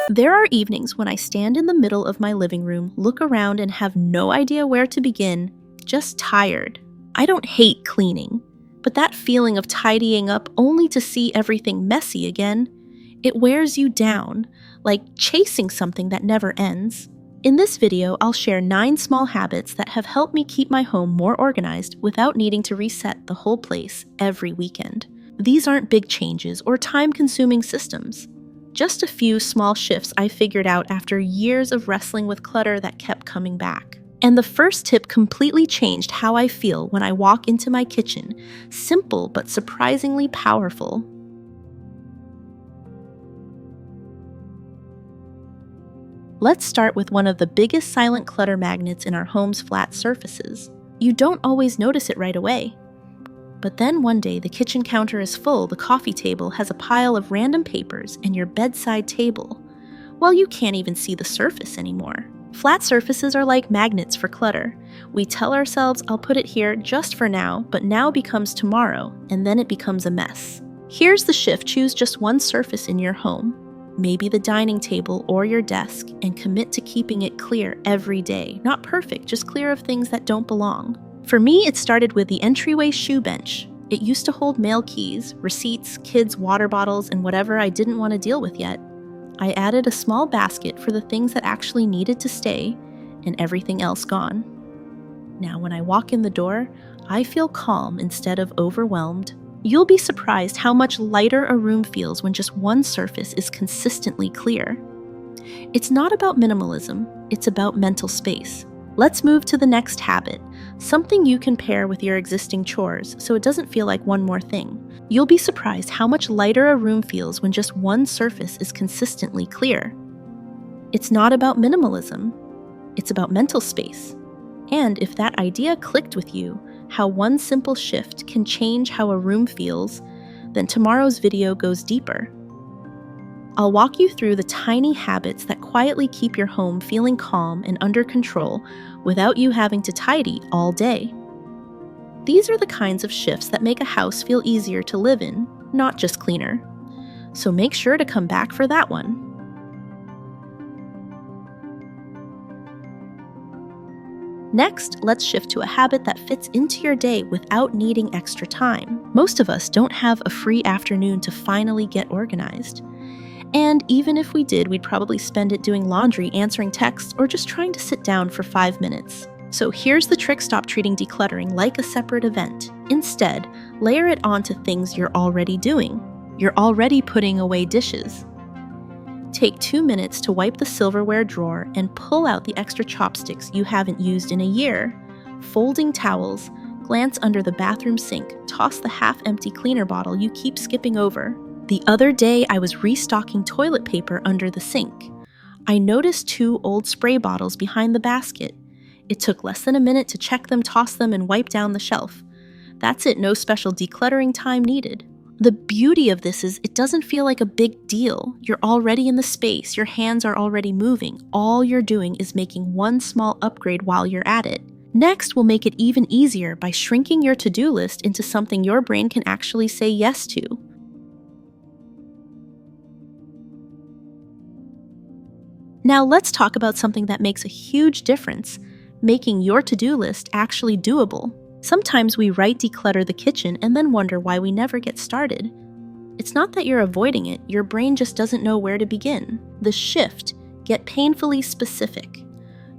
There are evenings when I stand in the middle of my living room, look around, and have no idea where to begin, just tired. I don't hate cleaning, but that feeling of tidying up only to see everything messy again, it wears you down, like chasing something that never ends. In this video, I'll share 9 small habits that have helped me keep my home more organized without needing to reset the whole place every weekend. These aren't big changes or time-consuming systems. Just a few small shifts I figured out after years of wrestling with clutter that kept coming back. And the first tip completely changed how I feel when I walk into my kitchen. Simple but surprisingly powerful. Let's start with one of the biggest silent clutter magnets in our home's flat surfaces. You don't always notice it right away. But then one day the kitchen counter is full, the coffee table has a pile of random papers, and your bedside table, well, you can't even see the surface anymore. Flat surfaces are like magnets for clutter. We tell ourselves, I'll put it here just for now, but now becomes tomorrow, and then it becomes a mess. Here's the shift: choose just one surface in your home, maybe the dining table or your desk, and commit to keeping it clear every day. Not perfect, just clear of things that don't belong. For me, it started with the entryway shoe bench. It used to hold mail keys, receipts, kids' water bottles, and whatever I didn't want to deal with yet. I added a small basket for the things that actually needed to stay, and everything else gone. Now, when I walk in the door, I feel calm instead of overwhelmed. You'll be surprised how much lighter a room feels when just one surface is consistently clear. It's not about minimalism, it's about mental space. Let's move to the next habit, something you can pair with your existing chores so it doesn't feel like one more thing. You'll be surprised how much lighter a room feels when just one surface is consistently clear. It's not about minimalism, it's about mental space. And if that idea clicked with you, how one simple shift can change how a room feels, then tomorrow's video goes deeper. I'll walk you through the tiny habits that quietly keep your home feeling calm and under control without you having to tidy all day. These are the kinds of shifts that make a house feel easier to live in, not just cleaner. So make sure to come back for that one. Next, let's shift to a habit that fits into your day without needing extra time. Most of us don't have a free afternoon to finally get organized. And even if we did, we'd probably spend it doing laundry, answering texts, or just trying to sit down for 5 minutes. So here's the trick: stop treating decluttering like a separate event. Instead, layer it onto things you're already doing. You're already putting away dishes. Take 2 minutes to wipe the silverware drawer and pull out the extra chopsticks you haven't used in a year. Folding towels, glance under the bathroom sink, toss the half-empty cleaner bottle you keep skipping over. The other day, I was restocking toilet paper under the sink. I noticed 2 old spray bottles behind the basket. It took less than a minute to check them, toss them, and wipe down the shelf. That's it, no special decluttering time needed. The beauty of this is it doesn't feel like a big deal. You're already in the space, your hands are already moving. All you're doing is making one small upgrade while you're at it. Next, we'll make it even easier by shrinking your to-do list into something your brain can actually say yes to. Now let's talk about something that makes a huge difference, making your to-do list actually doable. Sometimes we write declutter the kitchen and then wonder why we never get started. It's not that you're avoiding it, your brain just doesn't know where to begin. The shift: get painfully specific.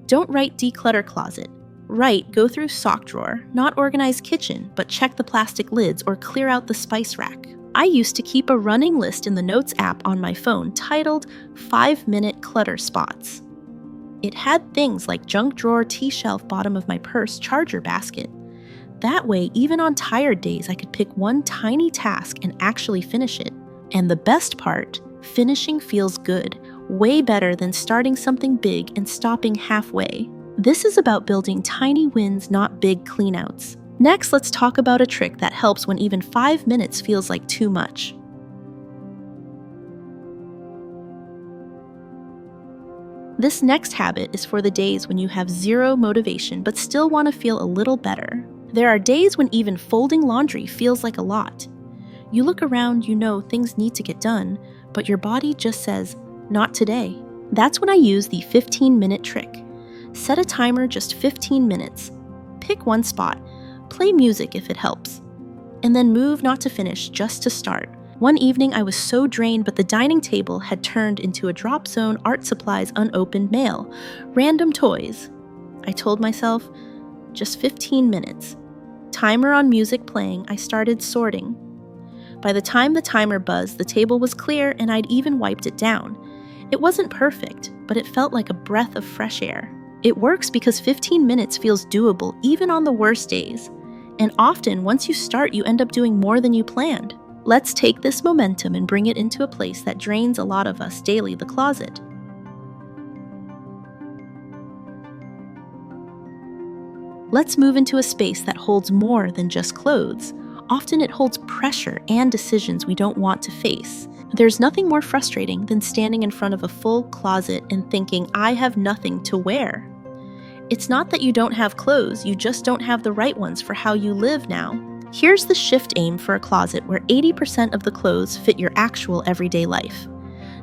Don't write declutter closet. Write go through sock drawer, not organize kitchen, but check the plastic lids or clear out the spice rack. I used to keep a running list in the Notes app on my phone titled 5-minute clutter spots. It had things like junk drawer, tea shelf, bottom of my purse, charger basket. That way, even on tired days, I could pick one tiny task and actually finish it. And the best part, finishing feels good, way better than starting something big and stopping halfway. This is about building tiny wins, not big cleanouts. Next, let's talk about a trick that helps when even 5 minutes feels like too much. This next habit is for the days when you have zero motivation but still want to feel a little better. There are days when even folding laundry feels like a lot. You look around, you know things need to get done, but your body just says, Not today. That's when I use the 15-minute trick. Set a timer just 15 minutes. Pick one spot. Play music if it helps. And then move not to finish, just to start. One evening I was so drained, but the dining table had turned into a drop zone, art supplies, unopened mail, random toys. I told myself, just 15 minutes. Timer on music playing, I started sorting. By the time the timer buzzed, the table was clear and I'd even wiped it down. It wasn't perfect, but it felt like a breath of fresh air. It works because 15 minutes feels doable even on the worst days. And often, once you start, you end up doing more than you planned. Let's take this momentum and bring it into a place that drains a lot of us daily, the closet. Let's move into a space that holds more than just clothes. Often it holds pressure and decisions we don't want to face. There's nothing more frustrating than standing in front of a full closet and thinking, I have nothing to wear. It's not that you don't have clothes, you just don't have the right ones for how you live now. Here's the shift aim for a closet where 80% of the clothes fit your actual everyday life.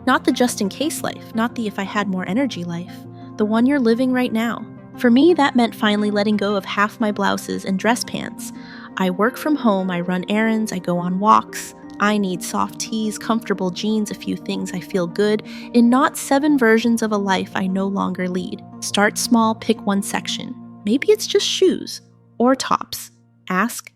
Not the just-in-case life, not the if I had more energy life, the one you're living right now. For me, that meant finally letting go of half my blouses and dress pants. I work from home, I run errands, I go on walks. I need soft tees, comfortable jeans, a few things I feel good in, not 7 versions of a life I no longer lead. Start small, pick one section. Maybe it's just shoes or tops. Ask,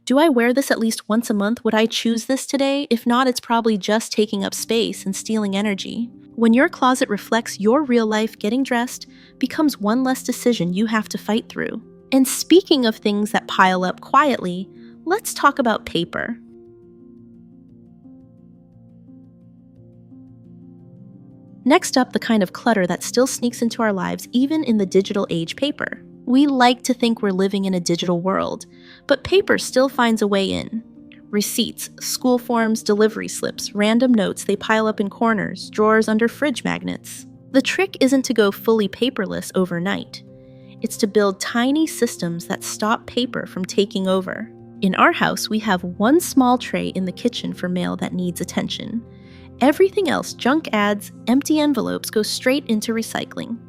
do I wear this at least once a month? Would I choose this today? If not, it's probably just taking up space and stealing energy. When your closet reflects your real life, getting dressed becomes one less decision you have to fight through. And speaking of things that pile up quietly, let's talk about paper. Next up, the kind of clutter that still sneaks into our lives even in the digital age, paper. We like to think we're living in a digital world, but paper still finds a way in. Receipts, school forms, delivery slips, random notes, they pile up in corners, drawers under fridge magnets. The trick isn't to go fully paperless overnight. It's to build tiny systems that stop paper from taking over. In our house, we have one small tray in the kitchen for mail that needs attention. Everything else, junk ads, empty envelopes, go straight into recycling.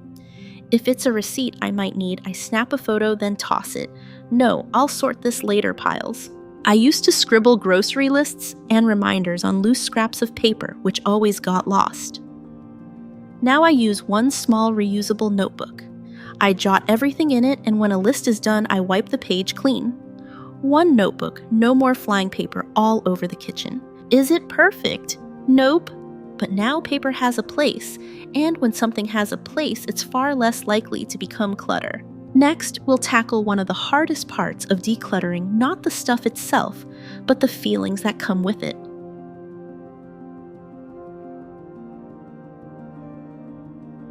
If it's a receipt I might need, I snap a photo, then toss it. No, I'll sort this later piles. I used to scribble grocery lists and reminders on loose scraps of paper, which always got lost. Now I use one small reusable notebook. I jot everything in it, and when a list is done, I wipe the page clean. One notebook, no more flying paper all over the kitchen. Is it perfect? Nope. But now paper has a place, and when something has a place, it's far less likely to become clutter. Next, we'll tackle one of the hardest parts of decluttering, not the stuff itself, but the feelings that come with it.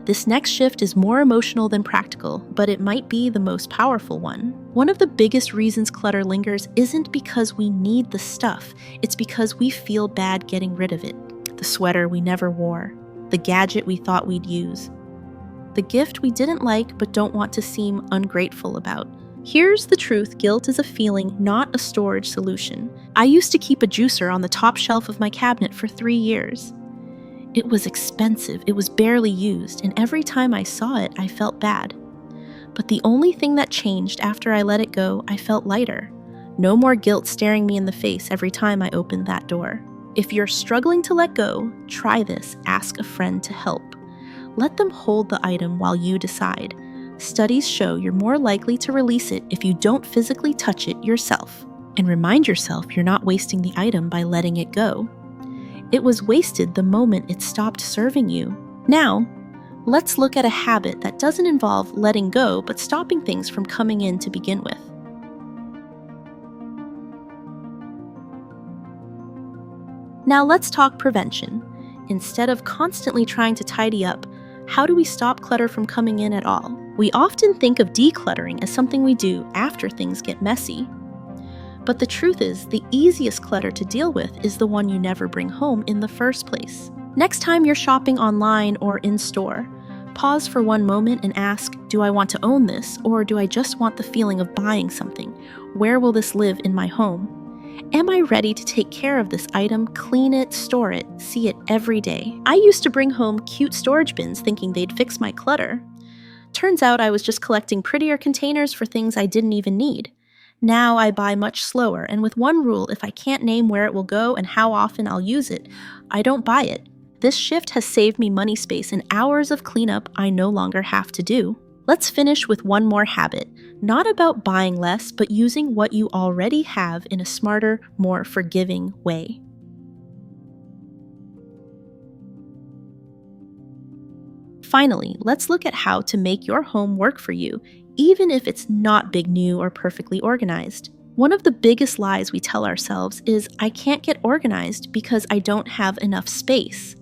This next shift is more emotional than practical, but it might be the most powerful one. One of the biggest reasons clutter lingers isn't because we need the stuff, it's because we feel bad getting rid of it. The sweater we never wore, the gadget we thought we'd use, the gift we didn't like but don't want to seem ungrateful about. Here's the truth, guilt is a feeling, not a storage solution. I used to keep a juicer on the top shelf of my cabinet for 3 years. It was expensive, it was barely used, and every time I saw it, I felt bad. But the only thing that changed after I let it go, I felt lighter. No more guilt staring me in the face every time I opened that door. If you're struggling to let go, try this. Ask a friend to help. Let them hold the item while you decide. Studies show you're more likely to release it if you don't physically touch it yourself. And remind yourself you're not wasting the item by letting it go. It was wasted the moment it stopped serving you. Now, let's look at a habit that doesn't involve letting go, but stopping things from coming in to begin with. Now let's talk prevention. Instead of constantly trying to tidy up, how do we stop clutter from coming in at all? We often think of decluttering as something we do after things get messy. But the truth is, the easiest clutter to deal with is the one you never bring home in the first place. Next time you're shopping online or in store, pause for one moment and ask, do I want to own this, or do I just want the feeling of buying something? Where will this live in my home? Am I ready to take care of this item, clean it, store it, see it every day? I used to bring home cute storage bins thinking they'd fix my clutter. Turns out I was just collecting prettier containers for things I didn't even need. Now I buy much slower, and with one rule: if I can't name where it will go and how often I'll use it, I don't buy it. This shift has saved me money, space, and hours of cleanup I no longer have to do. Let's finish with one more habit, not about buying less, but using what you already have in a smarter, more forgiving way. Finally, let's look at how to make your home work for you, even if it's not big, new, or perfectly organized. One of the biggest lies we tell ourselves is, I can't get organized because I don't have enough space.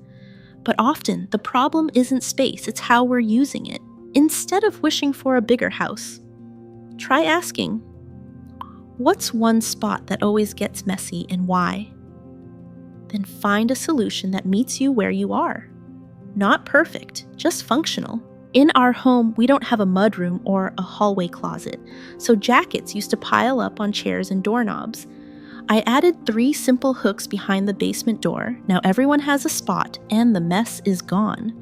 But often, the problem isn't space, it's how we're using it. Instead of wishing for a bigger house, try asking, what's one spot that always gets messy and why? Then find a solution that meets you where you are. Not perfect, just functional. In our home, we don't have a mudroom or a hallway closet, so jackets used to pile up on chairs and doorknobs. I added 3 simple hooks behind the basement door. Now everyone has a spot, and the mess is gone.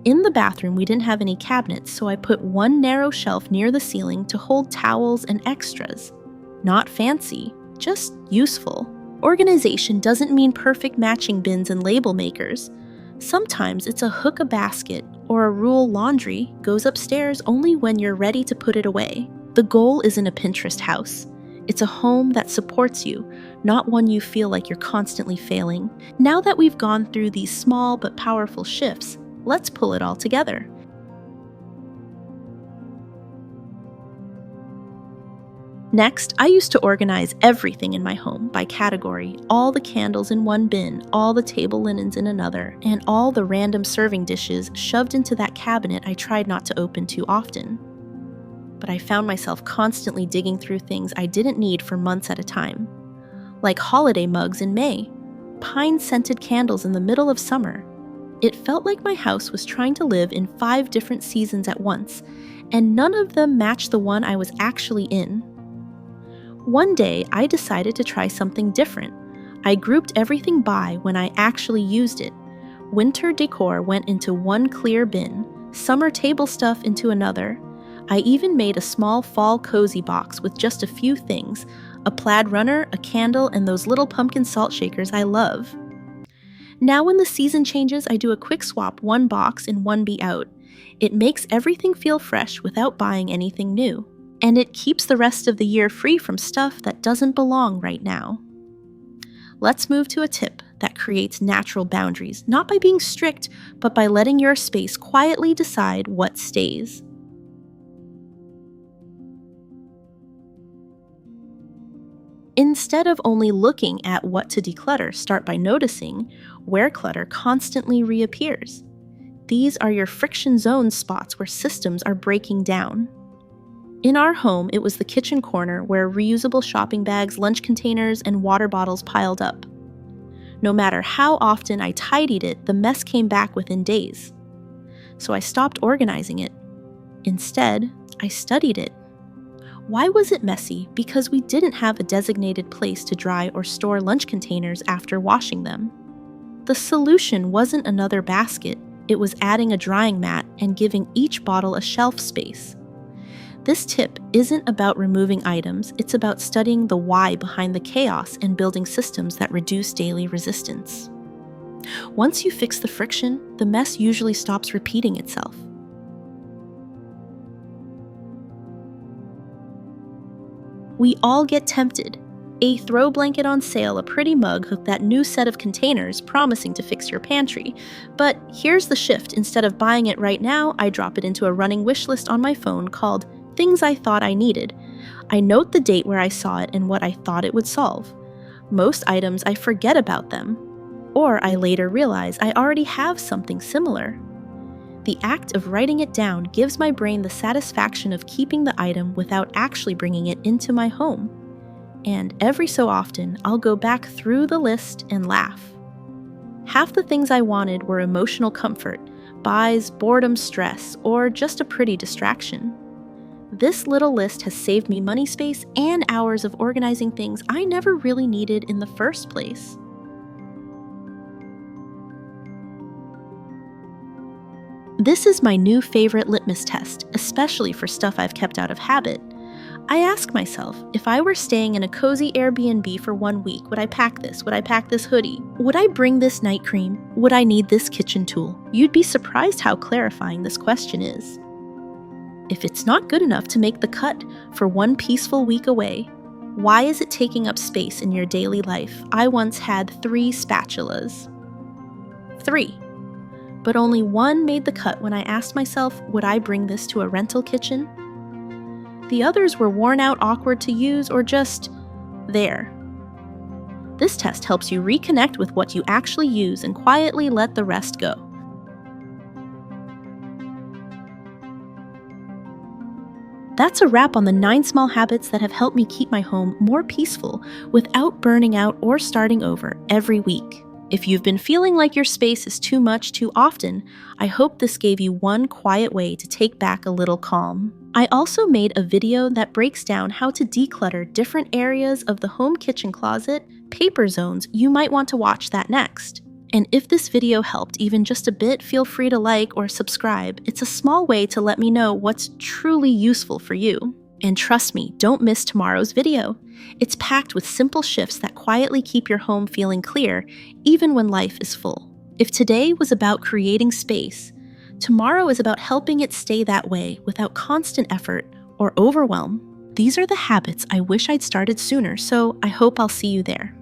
In the bathroom, we didn't have any cabinets, so I put one narrow shelf near the ceiling to hold towels and extras. Not fancy, just useful. Organization doesn't mean perfect matching bins and label makers. Sometimes it's a hook a basket or a rule laundry goes upstairs only when you're ready to put it away. The goal isn't a Pinterest house. It's a home that supports you, not one you feel like you're constantly failing. Now that we've gone through these small but powerful shifts, let's pull it all together. Next, I used to organize everything in my home by category, all the candles in one bin, all the table linens in another, and all the random serving dishes shoved into that cabinet I tried not to open too often. But I found myself constantly digging through things I didn't need for months at a time. Like holiday mugs in May, pine-scented candles in the middle of summer. It felt like my house was trying to live in 5 different seasons at once, and none of them matched the one I was actually in. One day, I decided to try something different. I grouped everything by when I actually used it. Winter decor went into one clear bin, summer table stuff into another. I even made a small fall cozy box with just a few things, a plaid runner, a candle, and those little pumpkin salt shakers I love. Now when the season changes, I do a quick swap, one box in, one be out. It makes everything feel fresh without buying anything new. And it keeps the rest of the year free from stuff that doesn't belong right now. Let's move to a tip that creates natural boundaries, not by being strict, but by letting your space quietly decide what stays. Instead of only looking at what to declutter, start by noticing where clutter constantly reappears. These are your friction zone spots where systems are breaking down. In our home, it was the kitchen corner where reusable shopping bags, lunch containers, and water bottles piled up. No matter how often I tidied it, the mess came back within days. So I stopped organizing it. Instead, I studied it. Why was it messy? Because we didn't have a designated place to dry or store lunch containers after washing them. The solution wasn't another basket, it was adding a drying mat and giving each bottle a shelf space. This tip isn't about removing items, it's about studying the why behind the chaos and building systems that reduce daily resistance. Once you fix the friction, the mess usually stops repeating itself. We all get tempted. A throw blanket on sale, a pretty mug, that new set of containers promising to fix your pantry. But here's the shift. Instead of buying it right now, I drop it into a running wish list on my phone called Things I Thought I Needed. I note the date where I saw it and what I thought it would solve. Most items I forget about them, or I later realize I already have something similar. The act of writing it down gives my brain the satisfaction of keeping the item without actually bringing it into my home. And every so often, I'll go back through the list and laugh. Half the things I wanted were emotional comfort, buys, boredom, stress, or just a pretty distraction. This little list has saved me money space and hours of organizing things I never really needed in the first place. This is my new favorite litmus test, especially for stuff I've kept out of habit. I ask myself, if I were staying in a cozy Airbnb for 1 week, would I pack this? Would I pack this hoodie? Would I bring this night cream? Would I need this kitchen tool? You'd be surprised how clarifying this question is. If it's not good enough to make the cut for 1 peaceful week away, why is it taking up space in your daily life? I once had 3 spatulas. 3. But only 1 made the cut when I asked myself, would I bring this to a rental kitchen? The others were worn out, awkward to use, or just there. This test helps you reconnect with what you actually use and quietly let the rest go. That's a wrap on the 9 small habits that have helped me keep my home more peaceful without burning out or starting over every week. If you've been feeling like your space is too much too often, I hope this gave you one quiet way to take back a little calm. I also made a video that breaks down how to declutter different areas of the home kitchen closet, paper zones. You might want to watch that next. And if this video helped even just a bit, feel free to like or subscribe. It's a small way to let me know what's truly useful for you. And trust me, don't miss tomorrow's video. It's packed with simple shifts that quietly keep your home feeling clear, even when life is full. If today was about creating space, tomorrow is about helping it stay that way without constant effort or overwhelm. These are the habits I wish I'd started sooner, so I hope I'll see you there.